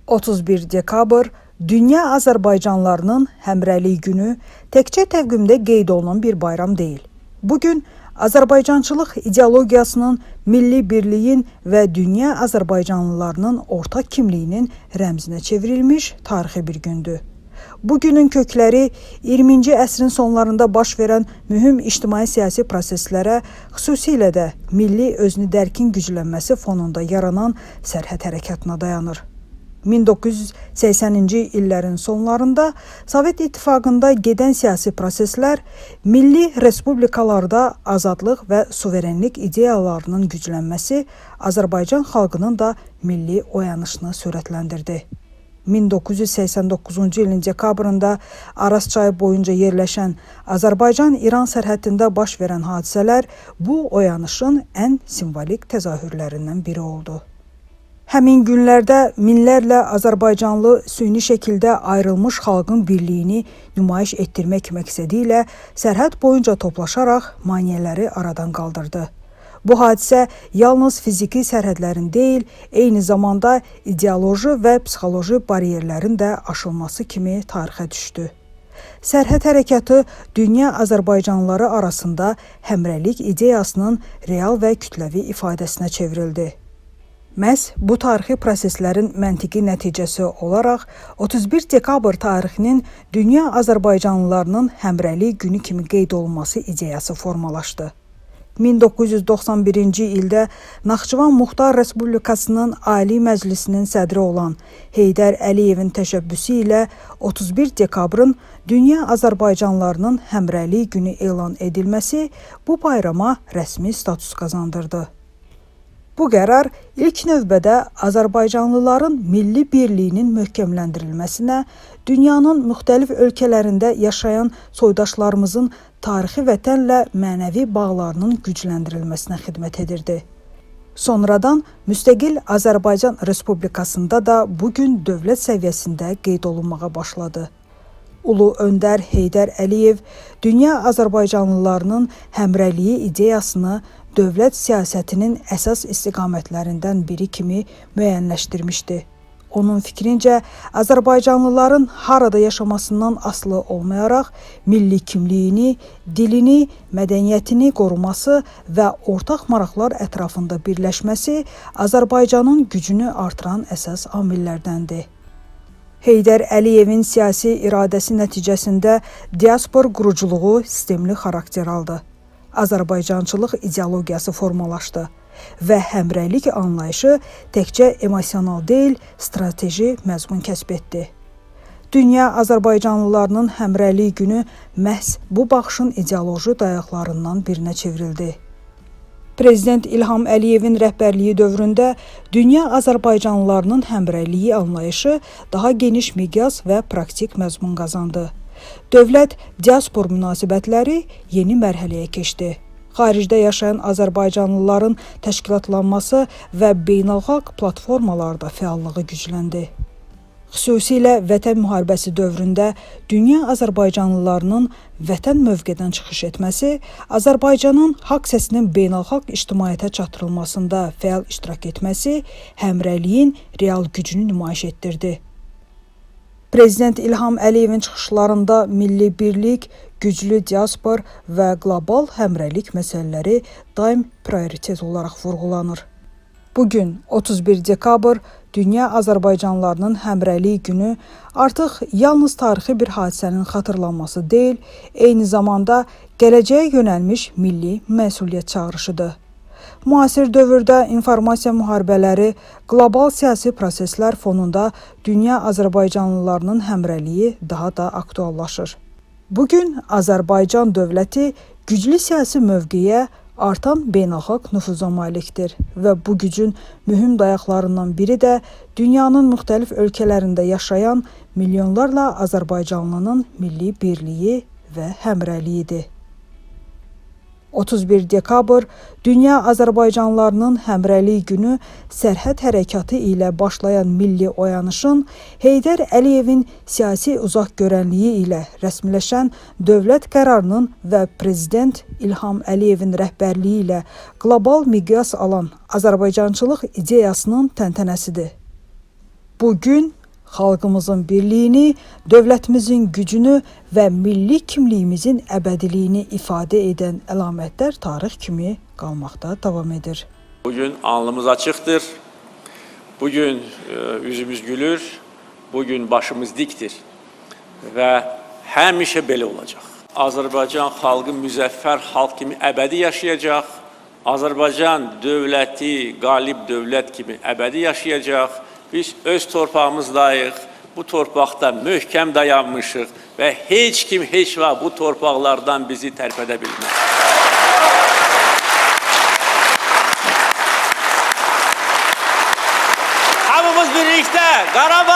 31 dekabr Dünya Azərbaycanlılarının Həmrəylik günü təkcə təqvimdə qeyd olunan bir bayram deyil. Bugün Azərbaycançılıq ideologiyasının, milli birliyin və dünya Azərbaycanlılarının ortaq kimliyinin rəmzinə çevrilmiş tarixi bir gündür. Bu günün kökləri 20-ci əsrin sonlarında baş verən mühüm ictimai-siyasi proseslərə, xüsusilə də milli özünü dərkin güclənməsi fonunda yaranan sərhəd hərəkatına dayanır. 1980-ci illərin sonlarında Sovet İttifaqında gedən siyasi proseslər milli respublikalarda azadlıq və suverenlik ideyalarının güclənməsi Azərbaycan xalqının da milli oyanışını sürətləndirdi. 1989-cu ilin dekabrında Araz çayı boyunca yerləşən Azərbaycan-İran sərhədində baş verən hadisələr bu oyanışın ən simvolik təzahürlərindən biri oldu. Həmin günlərdə minlərlə Azərbaycanlı süni şəkildə ayrılmış xalqın birliyini nümayiş etdirmək məqsədi ilə sərhəd boyunca toplaşaraq maneələri aradan qaldırdı. Bu hadisə yalnız fiziki sərhədlərin deyil, eyni zamanda ideoloji və psixoloji bariyerlərin də aşılması kimi tarixə düşdü. Sərhəd hərəkatı dünya Azərbaycanlıları arasında həmrəylik ideyasının real və kütləvi ifadəsinə çevrildi. Məhz bu tarixi proseslərin məntiqi nəticəsi olaraq 31 dekabr tarixinin dünya Azərbaycanlılarının Həmrəylik günü kimi qeyd olunması ideyası formalaşdı. 1991-ci ildə Naxçıvan Muxtar Respublikasının Ali Məclisinin sədri olan Heydər Əliyevin təşəbbüsü ilə 31 dekabrın dünya Azərbaycanlılarının Həmrəylik günü elan edilməsi bu bayrama rəsmi status qazandırdı. Bu qərar ilk növbədə Azərbaycanlıların milli birliyinin möhkəmləndirilməsinə, dünyanın müxtəlif ölkələrində yaşayan soydaşlarımızın tarixi vətənlə mənəvi bağlarının gücləndirilməsinə xidmət edirdi. Sonradan müstəqil Azərbaycan Respublikasında da bugün dövlət səviyyəsində qeyd olunmağa başladı. Ulu öndər Heydər Əliyev dünya Azərbaycanlılarının həmrəyliyi ideyasını dövlət siyasətinin əsas istiqamətlərindən biri kimi müəyyənləşdirmişdi. Onun fikrincə, Azərbaycanlıların harada yaşamasından asılı olmayaraq milli kimliyini, dilini, mədəniyyətini qoruması və ortaq maraqlar ətrafında birləşməsi Azərbaycanın gücünü artıran əsas amillərdəndir. Heydər Əliyevin siyasi iradəsi nəticəsində diaspor quruculuğu sistemli xarakter aldı. Azərbaycançılıq ideologiyası formalaşdı və həmrəylik anlayışı təkcə emosional deyil, strateji məzmun kəsb etdi. Dünya Azərbaycanlılarının Həmrəylik günü məhz bu baxışın ideoloji dayaqlarından birinə çevrildi. Prezident İlham Əliyevin rəhbərliyi dövründə dünya Azərbaycanlılarının həmrəyliyi anlayışı daha geniş miqyas və praktik məzmun qazandı. Dövlət diaspor münasibətləri yeni mərhələyə keçdi. Xaricdə yaşayan Azərbaycanlıların təşkilatlanması və beynəlxalq platformalarda fəallığı gücləndi. Xüsusilə Vətən müharibəsi dövründə dünya Azərbaycanlılarının vətən mövqedən çıxış etməsi, Azərbaycanın haqq səsinin beynəlxalq ictimaiyyətə çatdırılmasında fəal iştirak etməsi həmrəyliyin real gücünü nümayiş etdirdi. Prezident İlham Əliyevin çıxışlarında milli birlik, güclü diaspor və qlobal həmrəylik məsələləri daim prioritet olaraq vurğulanır. Bugün 31 dekabr Dünya Azərbaycanlılarının Həmrəylik günü artıq yalnız tarixi bir hadisənin xatırlanması deyil, eyni zamanda gələcəyə yönəlmiş milli məsuliyyət çağırışıdır. Müasir dövrdə informasiya müharibələri, qlobal siyasi proseslər fonunda dünya Azərbaycanlılarının həmrəyliyi daha da aktuallaşır. Bugün Azərbaycan dövləti güclü siyasi mövqeyə, artan beynəlxalq nüfuza malikdir və bu gücün mühüm dayaqlarından biri də dünyanın müxtəlif ölkələrində yaşayan milyonlarla Azərbaycanlının milli birliyi və həmrəyliyidir. 31 dekabr Dünya Azərbaycanlılarının Həmrəylik günü sərhəd hərəkatı ilə başlayan milli oyanışın Heydər Əliyevin siyasi uzaqgörənliyi ilə rəsmiləşən dövlət qərarının və Prezident İlham Əliyevin rəhbərliyi ilə qlobal miqyas alan Azərbaycançılıq ideyasının təntənəsidir. Bu gün xalqımızın birliyini, dövlətimizin gücünü və milli kimliyimizin əbədiliyini ifadə edən əlamətlər tarix kimi qalmaqda davam edir. Bugün alnımız açıqdır, bugün üzümüz gülür, bugün başımız dikdir və həmişə belə olacaq. Azərbaycan xalqı müzəffər xalq kimi əbədi yaşayacaq, Azərbaycan dövləti qalib dövlət kimi əbədi yaşayacaq. Biz öz torpağımızdayıq, bu torpaqda möhkəm dayanmışıq və heç kim heç vaxt bu torpaqlardan bizi tərpədə bilməz. Hamımız birlikdə Qarabağ